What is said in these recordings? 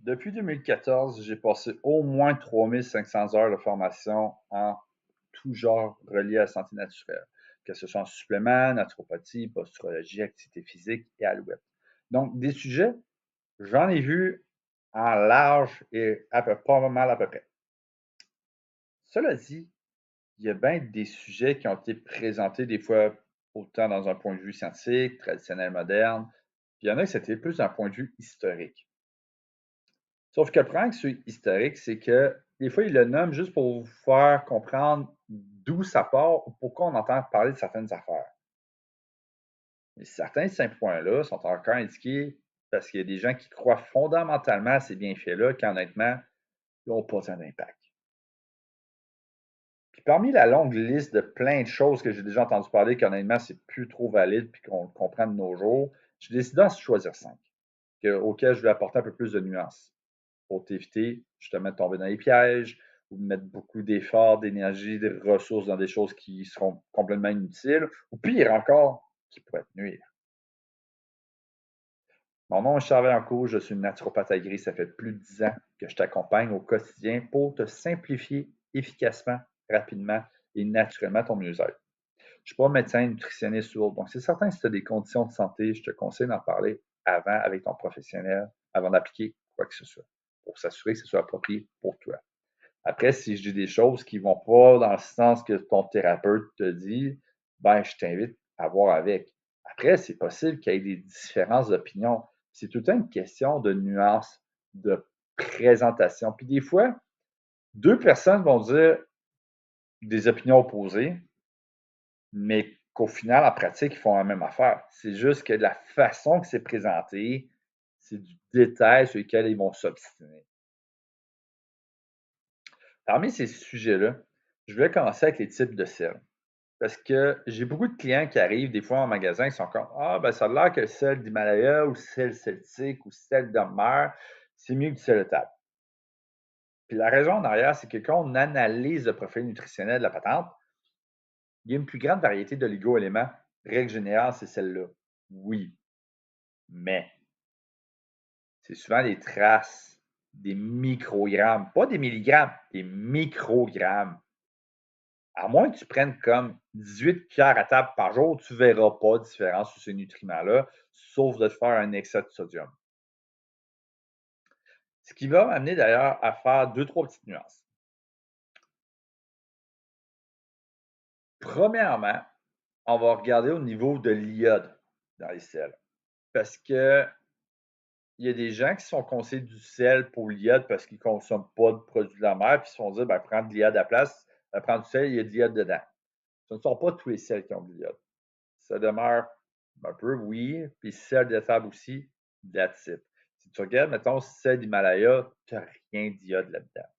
Depuis 2014, j'ai passé au moins 3500 heures de formation en tout genre relié à la santé naturelle, que ce soit en supplément, naturopathie, posturologie, activité physique et alouette. Donc, des sujets, j'en ai vu en large et pas mal à peu près. Cela dit, il y a bien des sujets qui ont été présentés des fois autant dans un point de vue scientifique, traditionnel, moderne, puis il y en a qui c'était plus d'un point de vue historique. Sauf que le problème avec celui historique, c'est que des fois, ils le nomment juste pour vous faire comprendre d'où ça part ou pourquoi on entend parler de certaines affaires. Mais certains de ces points-là sont encore indiqués parce qu'il y a des gens qui croient fondamentalement à ces bienfaits-là, qu'honnêtement, ils n'ont pas tant d'impact. Puis parmi la longue liste de plein de choses que j'ai déjà entendu parler, qu'honnêtement, c'est plus trop valide puis qu'on le comprend de nos jours, j'ai décidé d'en choisir 5, auxquels je vais apporter un peu plus de nuances pour t'éviter justement de tomber dans les pièges ou de mettre beaucoup d'efforts, d'énergie, de ressources dans des choses qui seront complètement inutiles ou pire encore, qui pourraient te nuire. Mon nom est Charles Vaillancourt, je suis naturopathe agréé. Ça fait plus de 10 ans que je t'accompagne au quotidien pour te simplifier efficacement, rapidement et naturellement ton mieux-être. Je ne suis pas médecin, nutritionniste ou autre. Donc, c'est certain que si tu as des conditions de santé, je te conseille d'en parler avant avec ton professionnel, avant d'appliquer quoi que ce soit, pour s'assurer que ce soit approprié pour toi. Après, si je dis des choses qui ne vont pas dans le sens que ton thérapeute te dit, ben, je t'invite à voir avec. Après, c'est possible qu'il y ait des différences d'opinion. C'est tout le temps une question de nuance, de présentation. Puis des fois, deux personnes vont dire des opinions opposées, mais qu'au final, en pratique, ils font la même affaire. C'est juste que la façon que c'est présenté, c'est du détail sur lequel ils vont s'obstiner. Parmi ces sujets-là, je vais commencer avec les types de sel. Parce que j'ai beaucoup de clients qui arrivent des fois en magasin qui sont comme ah, ben ça a l'air que le sel d'Himalaya ou le sel celtique ou le sel de mer, c'est mieux que du sel de table. Puis la raison en arrière, c'est que quand on analyse le profil nutritionnel de la patente, il y a une plus grande variété d'oligo-éléments. Règle générale, c'est celle-là. Oui, mais c'est souvent des traces, des microgrammes, pas des milligrammes, des microgrammes. À moins que tu prennes comme 18 cuillères à table par jour, tu ne verras pas de différence sur ces nutriments-là, sauf de te faire un excès de sodium. Ce qui va m'amener d'ailleurs à faire deux, trois petites nuances. Premièrement, on va regarder au niveau de l'iode dans les sels. Parce que il y a des gens qui sont conseillés du sel pour l'iode parce qu'ils ne consomment pas de produits de la mer, puis ils se font dire, ben, prendre de l'iode à la place, prendre du sel, il y a de l'iode dedans. Ce ne sont pas tous les sels qui ont de l'iode. Ça demeure un peu, oui, puis sel de table aussi, that's it. Si tu regardes, mettons, sel d'Himalaya, tu n'as rien d'iode là-dedans.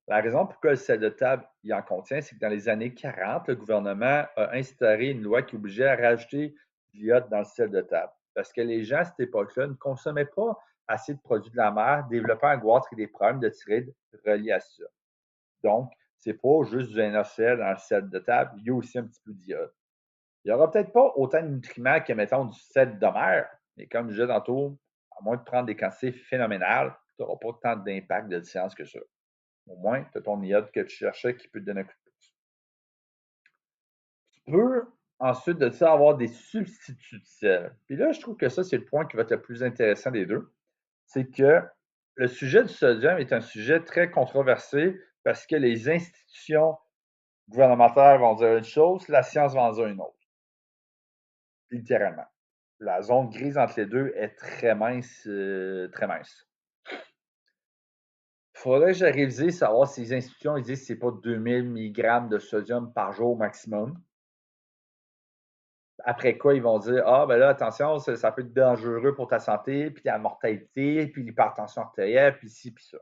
La raison pourquoi le sel de table il en contient, c'est que dans les années 40, le gouvernement a instauré une loi qui obligeait à rajouter de l'iode dans le sel de table. Parce que les gens à cette époque-là ne consommaient pas assez de produits de la mer, développaient un goitre et des problèmes de thyroïde reliés à ça. Donc, c'est pas juste du NaCl dans le sel de table, il y a aussi un petit peu d'iode. Il n'y aura peut-être pas autant de nutriments que, mettons, du sel de mer, mais comme je disais tantôt, à moins de prendre des quantités phénoménales, tu n'auras pas tant d'impact de différence que ça. Au moins, tu as ton iode que tu cherchais qui peut te donner un coup de pouce. Tu peux ensuite de ça avoir des substituts de sel. Puis là, je trouve que ça, c'est le point qui va être le plus intéressant des deux. C'est que le sujet du sodium est un sujet très controversé parce que les institutions gouvernementales vont dire une chose, la science va en dire une autre. Littéralement. La zone grise entre les deux est très mince, très mince. Il faudrait que j'aille réviser, savoir si les institutions ils disent que ce n'est pas 2000 mg de sodium par jour maximum. Après quoi, ils vont dire ah, ben là, attention, ça peut être dangereux pour ta santé, puis la mortalité, puis l'hypertension artérielle, puis ci, puis ça.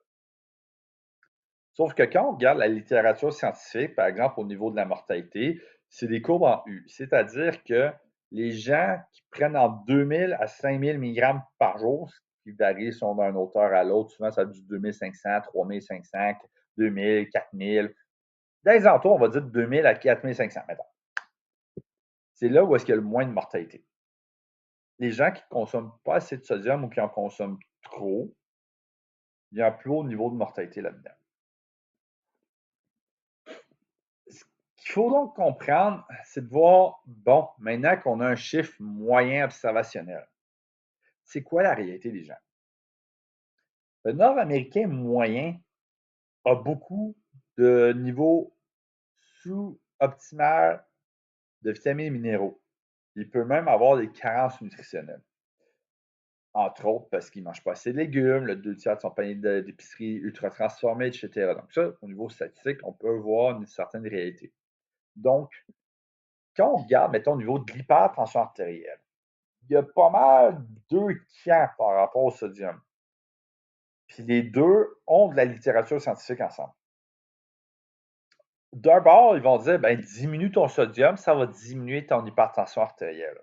Sauf que quand on regarde la littérature scientifique, par exemple, au niveau de la mortalité, c'est des courbes en U. C'est-à-dire que les gens qui prennent entre 2000 à 5000 mg par jour, ce qui varie selon d'un auteur à l'autre, souvent ça va du 2500, 3500, 2000, 4000. Dans les entours, on va dire de 2000 à 4500, mettons. C'est là où est-ce qu'il y a le moins de mortalité. Les gens qui ne consomment pas assez de sodium ou qui en consomment trop, il y a un plus haut niveau de mortalité là-dedans. Ce qu'il faut donc comprendre, c'est de voir, bon, maintenant qu'on a un chiffre moyen observationnel, c'est quoi la réalité des gens? Le Nord-Américain moyen a beaucoup de niveaux sous-optimal de vitamines et minéraux. Il peut même avoir des carences nutritionnelles. Entre autres parce qu'il ne mange pas assez de légumes, le 2 tiers de son panier d'épicerie ultra transformé, etc. Donc ça, au niveau statistique, on peut voir une certaine réalité. Donc, quand on regarde, mettons, au niveau de l'hypertension artérielle, il y a pas mal deux camps par rapport au sodium. Puis les deux ont de la littérature scientifique ensemble. D'un bord, ils vont dire, ben, diminue ton sodium, ça va diminuer ton hypertension artérielle.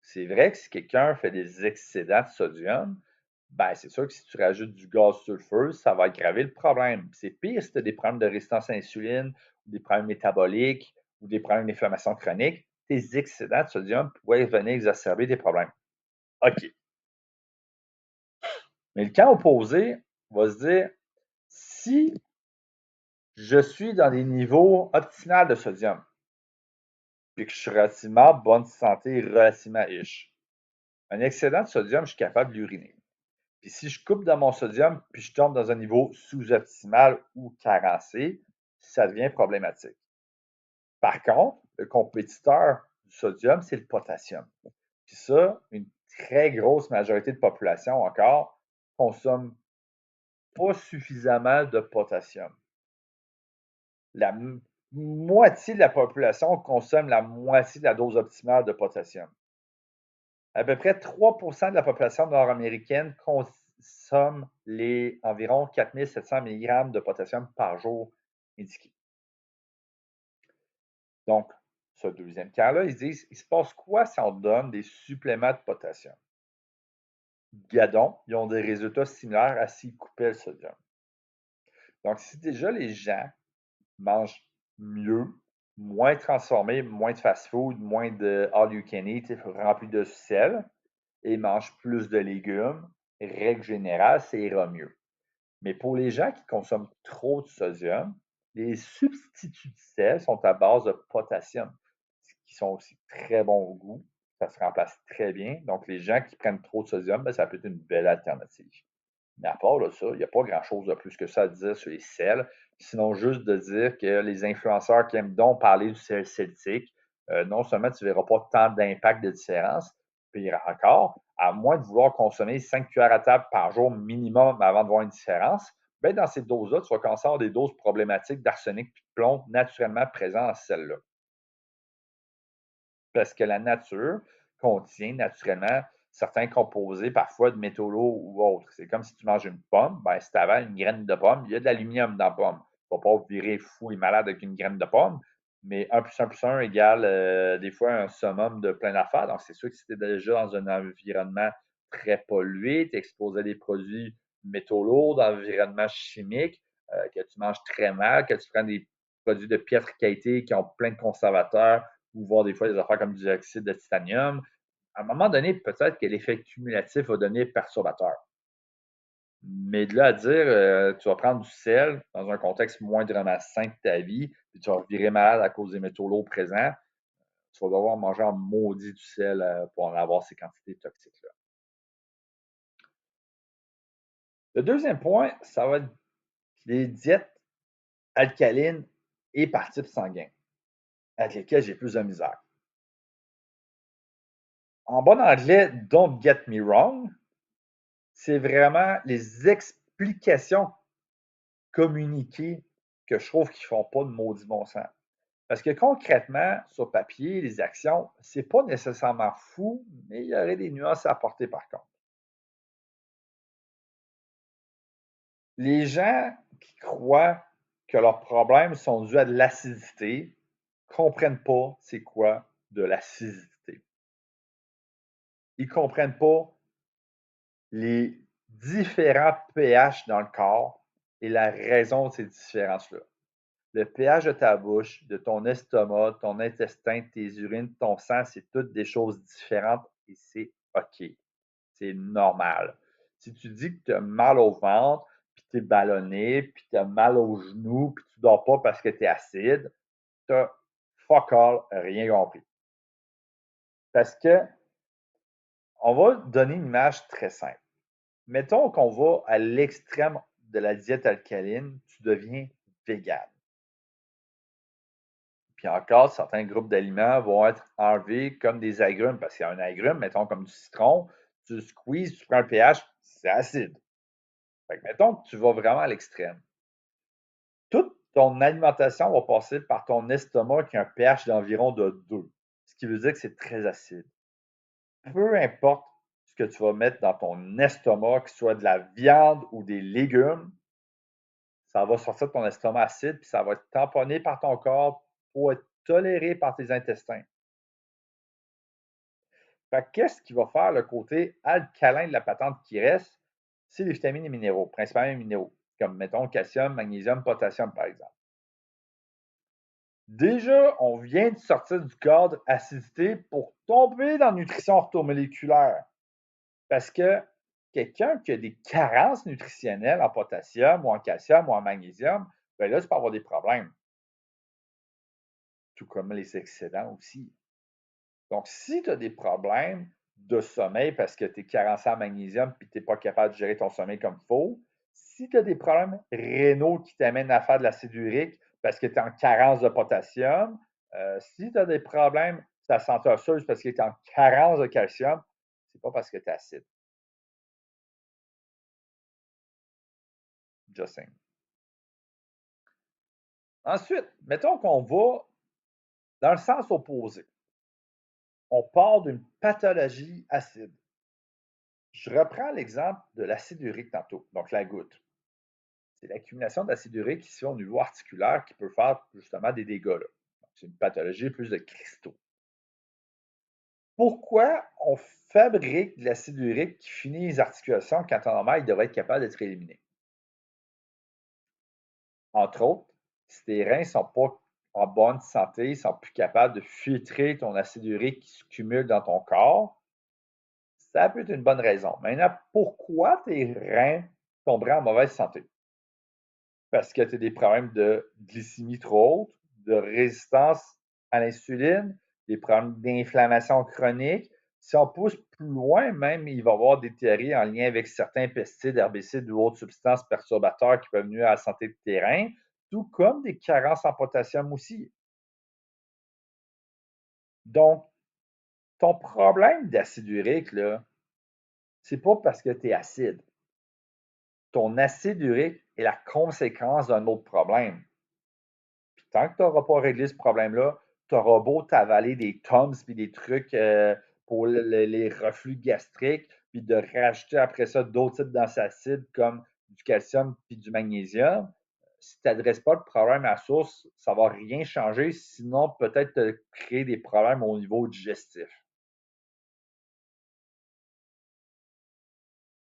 C'est vrai que si quelqu'un fait des excédents de sodium, ben, c'est sûr que si tu rajoutes du gaz sulfureux, ça va aggraver le problème. C'est pire si tu as des problèmes de résistance à l'insuline, ou des problèmes métaboliques, ou des problèmes d'inflammation chronique. Tes excédents de sodium pourraient venir exacerber des problèmes. OK. Mais le camp opposé va se dire, si je suis dans des niveaux optimaux de sodium, puis que je suis relativement bonne santé, relativement riche, un excédent de sodium, je suis capable d'uriner. Puis si je coupe dans mon sodium, puis je tombe dans un niveau sous-optimal ou carencé, ça devient problématique. Par contre, le compétiteur du sodium, c'est le potassium. Puis ça, une très grosse majorité de population encore consomme pas suffisamment de potassium. La moitié de la population consomme la moitié de la dose optimale de potassium. À peu près 3% de la population nord-américaine consomme les environ 4700 mg de potassium par jour indiqués. Donc, ce deuxième cas-là, ils disent, il se passe quoi si on donne des suppléments de potassium? Gadon, ils ont des résultats similaires à s'ils coupaient le sodium. Donc, si déjà les gens mangent mieux, moins transformé, moins de fast-food, moins de all-you-can-eat rempli de sel, et mangent plus de légumes, règle générale, ça ira mieux. Mais pour les gens qui consomment trop de sodium, les substituts de sel sont à base de potassium, qui sont aussi très bons au goût. Ça se remplace très bien. Donc, les gens qui prennent trop de sodium, ben, ça peut être une belle alternative. Mais à part de ça, il n'y a pas grand-chose de plus que ça à dire sur les sels, sinon juste de dire que les influenceurs qui aiment donc parler du sel celtique, non seulement tu ne verras pas tant d'impact de différence, pire encore, à moins de vouloir consommer 5 cuillères à table par jour minimum avant de voir une différence, ben dans ces doses-là, tu vas commencer à avoir des doses problématiques d'arsenic et de plomb naturellement présents dans celles-là. Parce que la nature contient naturellement certains composés, parfois de métaux lourds ou autres. C'est comme si tu manges une pomme, ben, si tu avales une graine de pomme, il y a de l'aluminium dans la pomme. Tu ne vas pas virer fou et malade avec une graine de pomme, mais 1 plus 1 plus 1 égale des fois un summum de plein d'affaires. Donc, c'est sûr que si tu es déjà dans un environnement très pollué, tu es exposé à des produits métaux lourds, d'environnement chimique, que tu manges très mal, que tu prends des produits de piètre qualité qui ont plein de conservateurs, ou voir des fois des affaires comme du dioxyde de titanium. À un moment donné, peut-être que l'effet cumulatif va devenir perturbateur. Mais de là à dire, tu vas prendre du sel dans un contexte moindrement sain de ta vie, puis tu vas virer malade à cause des métaux lourds présents, tu vas devoir manger en maudit du sel pour en avoir ces quantités toxiques-là. Le deuxième point, ça va être les diètes alcalines et par type sanguin, avec lesquelles j'ai plus de misère. En bon anglais, don't get me wrong, c'est vraiment les explications communiquées que je trouve qui ne font pas de maudit bon sens. Parce que concrètement, sur papier, les actions, c'est pas nécessairement fou, mais il y aurait des nuances à apporter par contre. Les gens qui croient que leurs problèmes sont dus à de l'acidité ne comprennent pas c'est quoi de l'acidité. Ils ne comprennent pas les différents pH dans le corps et la raison de ces différences-là. Le pH de ta bouche, de ton estomac, ton intestin, tes urines, ton sang, c'est toutes des choses différentes et c'est OK. C'est normal. Si tu dis que tu as mal au ventre, puis tu es ballonné, puis tu as mal aux genoux, puis tu dors pas parce que tu es acide, tu as fuck all, rien compris. Parce que on va donner une image très simple. Mettons qu'on va à l'extrême de la diète alcaline, tu deviens vegan. Puis encore, certains groupes d'aliments vont être enlevés comme des agrumes, parce qu'il y a un agrume, mettons comme du citron, tu squeezes, tu prends le pH, c'est acide. Fait que mettons que tu vas vraiment à l'extrême. Toute ton alimentation va passer par ton estomac qui a un pH d'environ de 2, ce qui veut dire que c'est très acide. Peu importe ce que tu vas mettre dans ton estomac, que ce soit de la viande ou des légumes, ça va sortir de ton estomac acide, puis ça va être tamponné par ton corps pour être toléré par tes intestins. Fait qu'est-ce qui va faire le côté alcalin de la patente qui reste? C'est les vitamines et minéraux, principalement les minéraux, comme mettons calcium, magnésium, potassium, par exemple. Déjà, on vient de sortir du cadre acidité pour tomber dans la nutrition orthomoléculaire. Parce que quelqu'un qui a des carences nutritionnelles en potassium ou en calcium ou en magnésium, ben là, tu peux avoir des problèmes. Tout comme les excédents aussi. Donc, si tu as des problèmes de sommeil parce que tu es carencé en magnésium et que tu n'es pas capable de gérer ton sommeil comme il faut, si tu as des problèmes rénaux qui t'amènent à faire de l'acide urique parce que tu es en carence de potassium, si tu as des problèmes de ta santé osseuse parce que tu es en carence de calcium, c'est pas parce que tu es acide. Just saying. Ensuite, mettons qu'on va dans le sens opposé. On part d'une pathologie acide. Je reprends l'exemple de l'acide urique tantôt, donc la goutte. C'est l'accumulation d'acide urique qui se fait au niveau articulaire qui peut faire justement des dégâts là. C'est une pathologie plus de cristaux. Pourquoi on fabrique de l'acide urique qui finit les articulations quand en normal, il devrait être capable d'être éliminé? Entre autres, si tes reins ne sont pas en bonne santé, ils ne sont plus capables de filtrer ton acide urique qui se cumule dans ton corps, ça peut être une bonne raison. Maintenant, pourquoi tes reins tomberaient en mauvaise santé? Parce que tu as des problèmes de glycémie trop haute, de résistance à l'insuline, des problèmes d'inflammation chronique. Si on pousse plus loin, même, il va y avoir des théories en lien avec certains pesticides, herbicides ou autres substances perturbateurs qui peuvent nuire à la santé de tes reins, tout comme des carences en potassium aussi. Donc, ton problème d'acide urique, là, c'est pas parce que tu es acide. Ton acide urique est la conséquence d'un autre problème. Puis tant que tu n'auras pas réglé ce problème-là, tu auras beau t'avaler des Tums puis des trucs pour les reflux gastriques, puis de rajouter après ça d'autres types d'acides comme du calcium puis du magnésium. Si tu n'adresses pas le problème à la source, ça ne va rien changer, sinon peut-être te créer des problèmes au niveau digestif.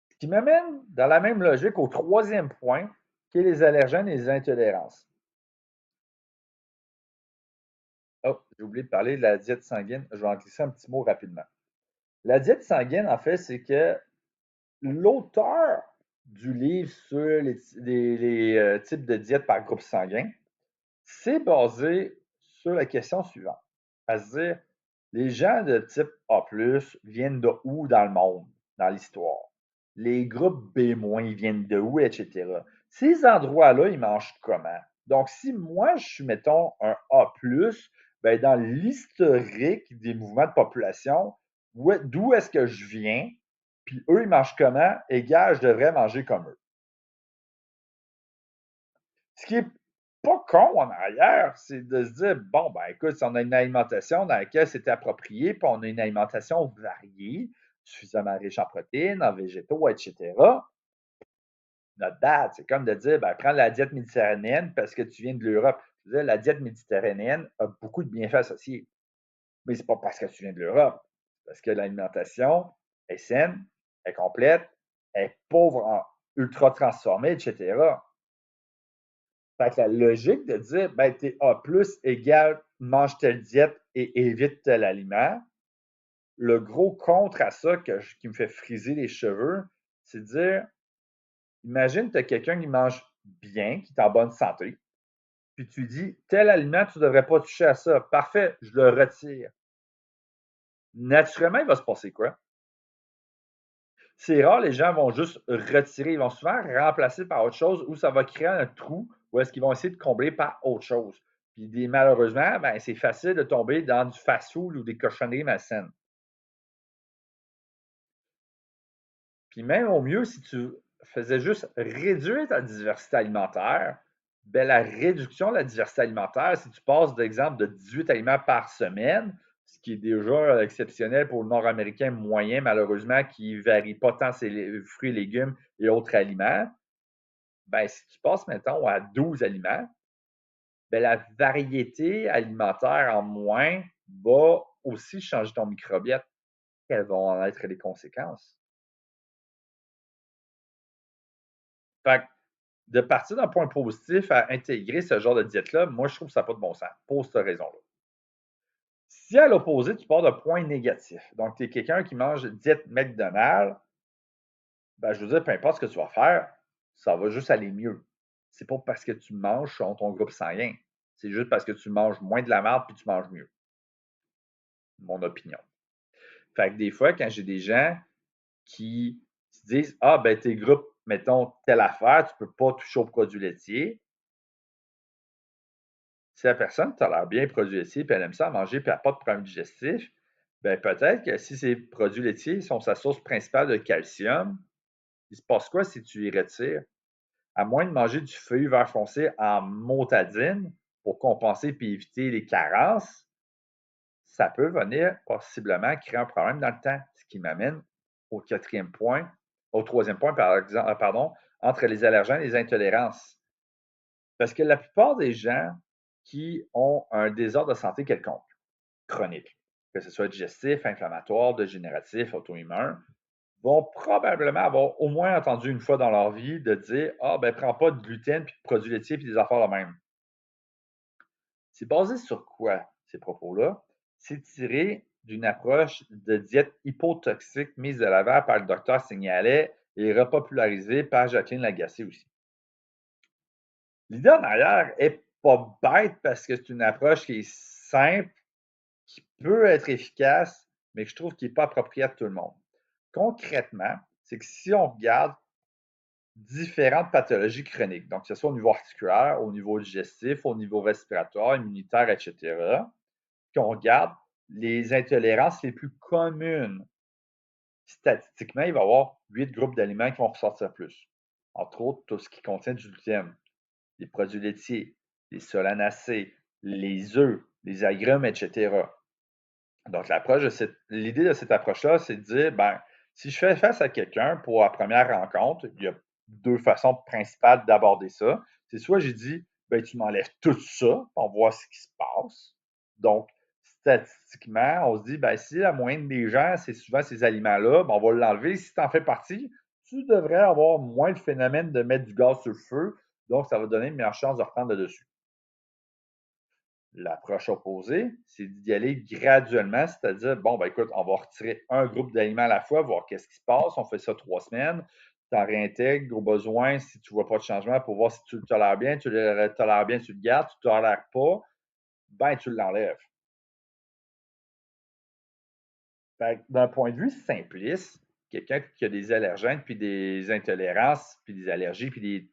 Ce qui m'amène dans la même logique au troisième point, qui est les allergènes et les intolérances. Oh, j'ai oublié de parler de la diète sanguine. Je vais en glisser un petit mot rapidement. La diète sanguine, en fait, c'est que l'auteur du livre sur les types de diète par groupe sanguin s'est basé sur la question suivante, à se dire, les gens de type A+, viennent de où dans le monde, dans l'histoire? Les groupes B-, ils viennent de où, etc. Ces endroits-là, ils mangent comment? Donc, si moi, je suis, mettons, un A+, ben, dans l'historique des mouvements de population, d'où est-ce que je viens, puis eux, ils mangent comment, égal, je devrais manger comme eux. Ce qui est pas con en arrière, c'est de se dire, bon, ben écoute, si on a une alimentation dans laquelle c'est approprié, puis on a une alimentation variée, suffisamment riche en protéines, en végétaux, etc., not bad. C'est comme de dire, ben, prends la diète méditerranéenne parce que tu viens de l'Europe. Je veux dire, la diète méditerranéenne a beaucoup de bienfaits associés. Mais c'est pas parce que tu viens de l'Europe. C'est parce que l'alimentation est saine, est complète, est pauvre en ultra transformés, etc. Fait que la logique de dire, ben, t'es A+, égale mange telle diète et évite tel aliment, le gros contre à ça qui me fait friser les cheveux, C'est de dire, imagine, tu as quelqu'un qui mange bien, qui est en bonne santé, puis tu lui dis, tel aliment, tu ne devrais pas toucher à ça. Parfait, je le retire. Naturellement, il va se passer quoi? C'est rare, les gens vont juste retirer. Ils vont souvent remplacer par autre chose ou ça va créer un trou où est-ce qu'ils vont essayer de combler par autre chose. Puis malheureusement, ben, c'est facile de tomber dans du fast-food ou des cochonneries malsaines. Puis même au mieux, si tu faisais juste réduire ta diversité alimentaire, ben la réduction de la diversité alimentaire, si tu passes d'exemple de 18 aliments par semaine, ce qui est déjà exceptionnel pour le Nord-Américain moyen, malheureusement, qui ne varie pas tant ses fruits, légumes et autres aliments, ben si tu passes, mettons, à 12 aliments, ben la variété alimentaire en moins va aussi changer ton microbiote. Quelles vont en être les conséquences? Fait que de partir d'un point positif à intégrer ce genre de diète-là, moi, je trouve que ça n'a pas de bon sens pour cette raison-là. Si à l'opposé, tu pars d'un point négatif, donc tu es quelqu'un qui mange diète McDonald's, ben, je veux dire, peu importe ce que tu vas faire, ça va juste aller mieux. C'est pas parce que tu manges selon ton groupe sanguin. C'est juste parce que tu manges moins de la merde puis tu manges mieux. Mon opinion. Fait que des fois, quand j'ai des gens qui se disent, ah, ben, tes groupes, mettons, telle affaire, tu peux pas toucher aux produits laitiers. Si la personne tolère bien les produits laitiers, puis elle aime ça manger, puis elle n'a pas de problème digestif, ben peut-être que si ces produits laitiers sont sa source principale de calcium, il se passe quoi si tu les retires? À moins de manger du feuillu vert foncé en motadine pour compenser puis éviter les carences, ça peut venir possiblement créer un problème dans le temps. Ce qui m'amène au quatrième point, au troisième point, pardon, entre les allergènes et les intolérances. Parce que la plupart des gens qui ont un désordre de santé quelconque, chronique, que ce soit digestif, inflammatoire, dégénératif, auto-immun, vont probablement avoir au moins entendu une fois dans leur vie de dire ah, ben, prends pas de gluten, puis de produits laitiers, puis des affaires de même. C'est basé sur quoi, ces propos-là? C'est tiré d'une approche de diète hypotoxique mise de l'avant par le docteur Signalet et repopularisée par Jacqueline Lagacé aussi. L'idée en arrière est pas bête parce que c'est une approche qui est simple, qui peut être efficace, mais que je trouve qui n'est pas appropriée à tout le monde. Concrètement, c'est que si on regarde différentes pathologies chroniques, donc que ce soit au niveau articulaire, au niveau digestif, au niveau respiratoire, immunitaire, etc., qu'on regarde les intolérances les plus communes, statistiquement, il va y avoir 8 groupes d'aliments qui vont ressortir plus. Entre autres, tout ce qui contient du gluten, les produits laitiers, les solanacées, les œufs, les agrumes, etc. Donc, l'idée de cette approche-là, c'est de dire, ben, si je fais face à quelqu'un pour la première rencontre, il y a deux façons principales d'aborder ça. C'est soit j'ai dit, ben, tu m'enlèves tout ça, pour voir ce qui se passe. Donc, statistiquement, on se dit, ben, si la moyenne des gens, c'est souvent ces aliments-là, ben, on va l'enlever. Si tu en fais partie, tu devrais avoir moins le phénomène de mettre du gaz sur le feu. Donc, ça va donner une meilleure chance de reprendre le dessus. L'approche opposée, c'est d'y aller graduellement, c'est-à-dire, bon, ben écoute, on va retirer un groupe d'aliments à la fois, voir qu'est-ce qui se passe. On fait ça 3 semaines. Tu en réintègres au besoin si tu ne vois pas de changement pour voir si tu le tolères bien. Tu le tolères bien, tu le gardes. Tu ne tolères pas, ben tu l'enlèves. D'un point de vue simpliste, quelqu'un qui a des allergènes, puis des intolérances, puis des allergies, puis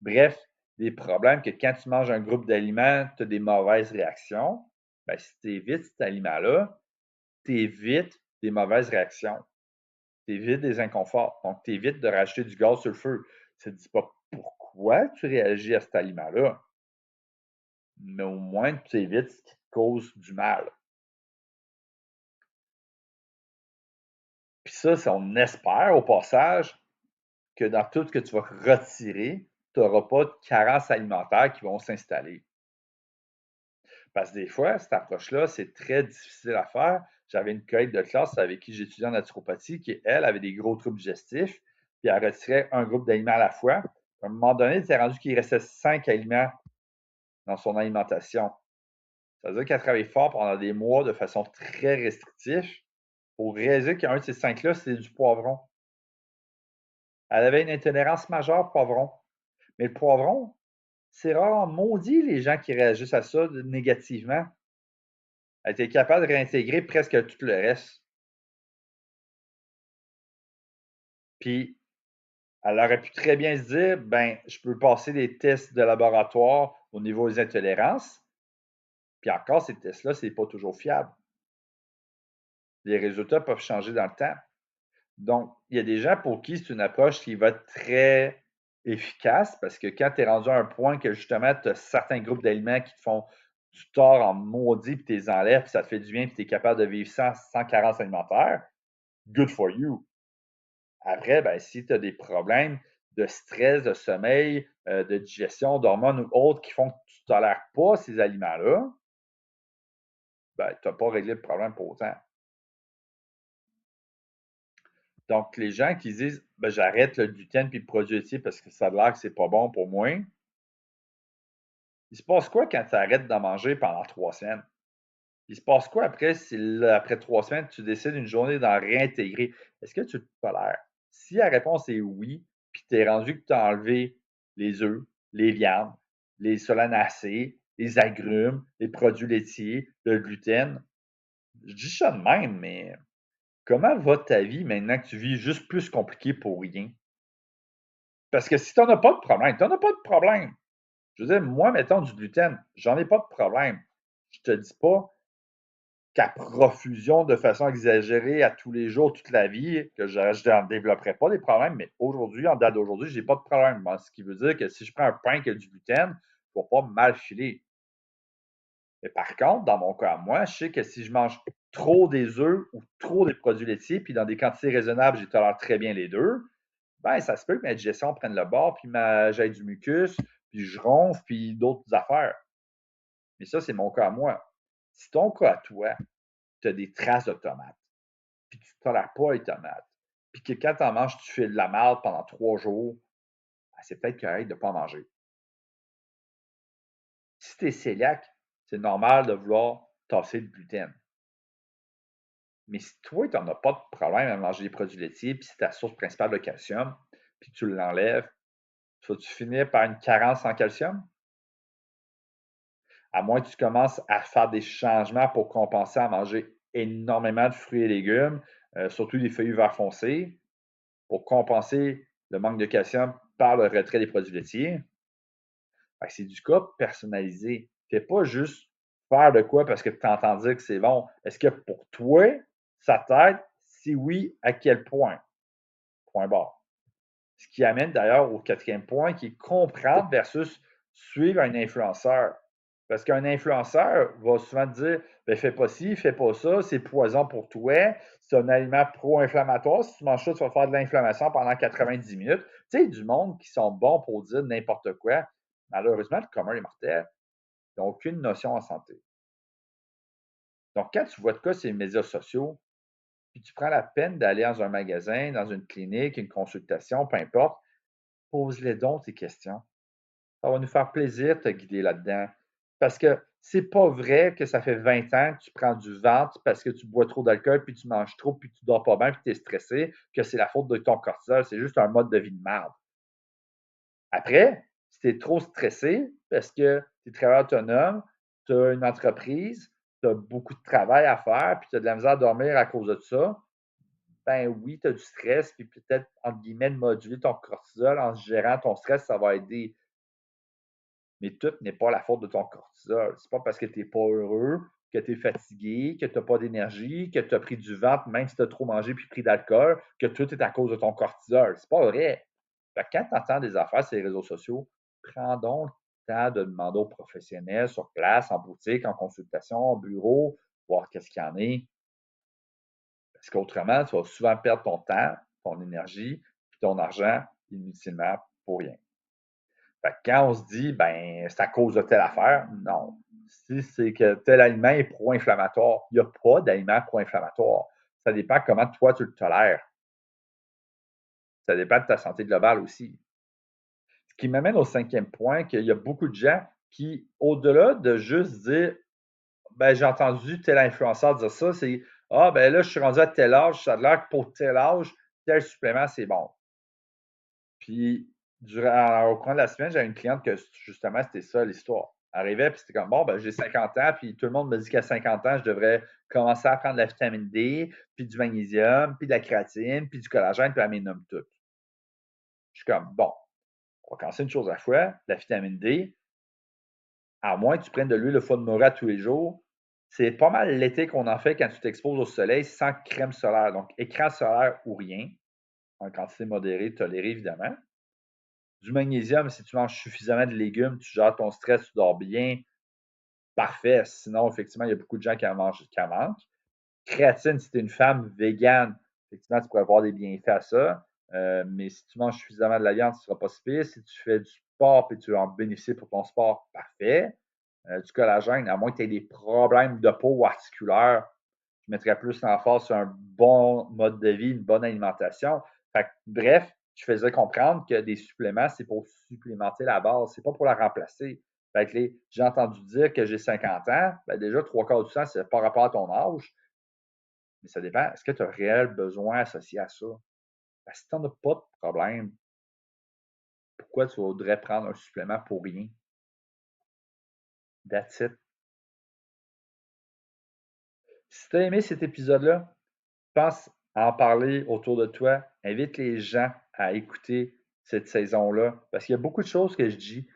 bref, des problèmes que quand tu manges un groupe d'aliments, tu as des mauvaises réactions, ben, si tu évites cet aliment-là, tu évites des mauvaises réactions. Tu évites des inconforts. Donc, tu évites de rajouter du gaz sur le feu. Ça ne te dit pas pourquoi tu réagis à cet aliment-là, mais au moins tu évites ce qui te cause du mal. Puis ça, c'est on espère au passage que dans tout ce que tu vas retirer, tu n'auras pas de carences alimentaires qui vont s'installer. Parce que des fois, cette approche-là, c'est très difficile à faire. J'avais une collègue de classe avec qui j'étudiais en naturopathie qui, elle, avait des gros troubles digestifs, puis elle retirait un groupe d'aliments à la fois. À un moment donné, il s'est rendu qu'il restait 5 aliments dans son alimentation. Ça veut dire qu'elle travaille fort pendant des mois de façon très restrictive pour réaliser qu'un de ces 5-là, c'est du poivron. Elle avait une intolérance majeure au poivron. Mais le poivron, c'est rare, maudit les gens qui réagissent à ça négativement. Elle était capable de réintégrer presque tout le reste. Puis, elle aurait pu très bien se dire, ben, je peux passer des tests de laboratoire au niveau des intolérances. Puis encore, ces tests-là, c'est pas toujours fiable. Les résultats peuvent changer dans le temps. Donc, il y a des gens pour qui c'est une approche qui va être très efficace parce que quand tu es rendu à un point que justement, tu as certains groupes d'aliments qui te font du tort en maudit, puis tu les enlèves, puis ça te fait du bien, puis tu es capable de vivre sans carence alimentaire, good for you. Après, ben, si tu as des problèmes de stress, de sommeil, de digestion, d'hormones ou autres qui font que tu ne tolères pas ces aliments-là, ben, tu n'as pas réglé le problème pour autant. Donc, les gens qui disent ben, j'arrête le gluten puis le produit laitier parce que ça a l'air que c'est pas bon pour moi, il se passe quoi quand tu arrêtes d'en manger pendant 3 semaines? Il se passe quoi après si après 3 semaines, tu décides une journée d'en réintégrer? Est-ce que tu te tolères? Si la réponse est oui, puis tu es rendu que tu as enlevé les œufs, les viandes, les solanacées, les agrumes, les produits laitiers, le gluten, je dis ça de même, mais comment va ta vie maintenant que tu vis juste plus compliqué pour rien? Parce que si tu n'en as pas de problème, tu n'en as pas de problème. Je veux dire, moi, mettons du gluten, j'en ai pas de problème. Je te dis pas qu'à profusion, de façon exagérée, à tous les jours, toute la vie, que je n'en développerai pas des problèmes, mais aujourd'hui, en date d'aujourd'hui, j'ai pas de problème. Moi, ce qui veut dire que si je prends un pain qui a du gluten, je ne vais pas mal filer. Mais par contre, dans mon cas, moi, je sais que si je mange trop des œufs ou trop des produits laitiers, puis dans des quantités raisonnables, j'ai tolère très bien les deux, ben, ça se peut que ma digestion prenne le bord, puis j'ai du mucus, puis je ronfle, puis d'autres affaires. Mais ça, c'est mon cas à moi. Si ton cas à toi, tu as des traces de tomates, puis tu ne tolères pas les tomates, puis que quand tu en manges, tu fais de la merde pendant 3 jours, ben, c'est peut-être correct de ne pas en manger. Si tu es cœliaque, c'est normal de vouloir tasser le gluten. Mais si toi, tu n'en as pas de problème à manger des produits laitiers, puis c'est ta source principale de calcium, puis tu l'enlèves, vas-tu finir par une carence en calcium? À moins que tu commences à faire des changements pour compenser à manger énormément de fruits et légumes, surtout des feuillus vert foncés, pour compenser le manque de calcium par le retrait des produits laitiers. C'est du cas personnalisé. Fais pas juste faire de quoi parce que tu entends dire que c'est bon. Est-ce que pour toi, ça t'aide? Si oui, à quel point? Point barre. Ce qui amène d'ailleurs au quatrième point qui est comprendre versus suivre un influenceur. Parce qu'un influenceur va souvent te dire ben, fais pas ci, fais pas ça, c'est poison pour toi, c'est un aliment pro-inflammatoire. Si tu manges ça, tu vas faire de l'inflammation pendant 90 minutes. Tu sais, du monde qui sont bons pour dire n'importe quoi. Malheureusement, le commun est mortel. Ils n'ont aucune notion en santé. Donc, quand tu vois de quoi sur les médias sociaux, puis tu prends la peine d'aller dans un magasin, dans une clinique, une consultation, peu importe, pose-les donc tes questions. Ça va nous faire plaisir de te guider là-dedans. Parce que c'est pas vrai que ça fait 20 ans que tu prends du ventre parce que tu bois trop d'alcool, puis tu manges trop, puis tu dors pas bien, puis tu es stressé, que c'est la faute de ton cortisol. C'est juste un mode de vie de merde. Après, si tu es trop stressé parce que tu es travailleur autonome, tu as une entreprise, tu as beaucoup de travail à faire, puis tu as de la misère à dormir à cause de ça, ben oui, tu as du stress, puis peut-être, entre guillemets, de moduler ton cortisol en gérant ton stress, ça va aider. Mais tout n'est pas la faute de ton cortisol. C'est pas parce que tu n'es pas heureux, que tu es fatigué, que tu n'as pas d'énergie, que tu as pris du ventre, même si tu as trop mangé puis pris d'alcool, que tout est à cause de ton cortisol. C'est pas vrai. Fait que quand tu entends des affaires sur les réseaux sociaux, prends donc le temps de demander aux professionnels sur place, en boutique, en consultation, au bureau, voir qu'est-ce qu'il y en est. Parce qu'autrement, tu vas souvent perdre ton temps, ton énergie, puis ton argent inutilement pour rien. Fait que quand on se dit, ben, c'est à cause de telle affaire, non. Si c'est que tel aliment est pro-inflammatoire, il n'y a pas d'aliment pro-inflammatoire. Ça dépend comment toi tu le tolères. Ça dépend de ta santé globale aussi. Ce qui m'amène au cinquième point, qu'il y a beaucoup de gens qui, au-delà de juste dire, ben, j'ai entendu tel influenceur dire ça, c'est, ah, ben là, je suis rendu à tel âge, ça a l'air que pour tel âge, tel supplément, c'est bon. Puis, au cours de la semaine, j'avais une cliente que justement, c'était ça l'histoire. Elle arrivait, puis c'était comme bon, ben, j'ai 50 ans, puis tout le monde me dit qu'à 50 ans, je devrais commencer à prendre de la vitamine D, puis du magnésium, puis de la créatine, puis du collagène, puis elle me nomme tout. Je suis comme bon, on va commencer une chose à la fois. La vitamine D, à moins que tu prennes de l'huile de foie de morue tous les jours, c'est pas mal l'été qu'on en fait quand tu t'exposes au soleil sans crème solaire. Donc, écran solaire ou rien, en quantité modérée, tolérée évidemment. Du magnésium, si tu manges suffisamment de légumes, tu gères ton stress, tu dors bien, parfait. Sinon, effectivement, il y a beaucoup de gens qui en manquent. Créatine, si tu es une femme végane, effectivement, tu pourrais avoir des bienfaits à ça. Mais si tu manges suffisamment de la viande, ce ne sera pas si pire. Si tu fais du sport et tu veux en bénéficier pour ton sport, parfait. Du collagène, à moins que tu aies des problèmes de peau ou articulaires, je mettrais plus l'emphase sur un bon mode de vie, une bonne alimentation. Fait que, bref, je faisais comprendre que des suppléments, c'est pour supplémenter la base, c'est pas pour la remplacer. Fait que j'ai entendu dire que j'ai 50 ans, ben déjà, trois quarts du temps, c'est par rapport à ton âge, mais ça dépend. Est-ce que tu as un réel besoin associé à ça? Ben, si tu n'en as pas de problème, pourquoi tu voudrais prendre un supplément pour rien? That's it. Si tu as aimé cet épisode-là, pense à en parler autour de toi. Invite les gens à écouter cette saison-là. Parce qu'il y a beaucoup de choses que je dis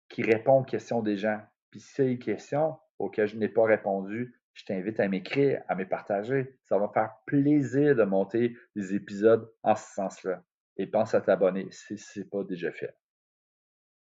qui répondent aux questions des gens. Puis si c'est des questions auxquelles je n'ai pas répondu, je t'invite à m'écrire, à me partager. Ça va me faire plaisir de monter des épisodes en ce sens-là. Et pense à t'abonner si ce n'est pas déjà fait.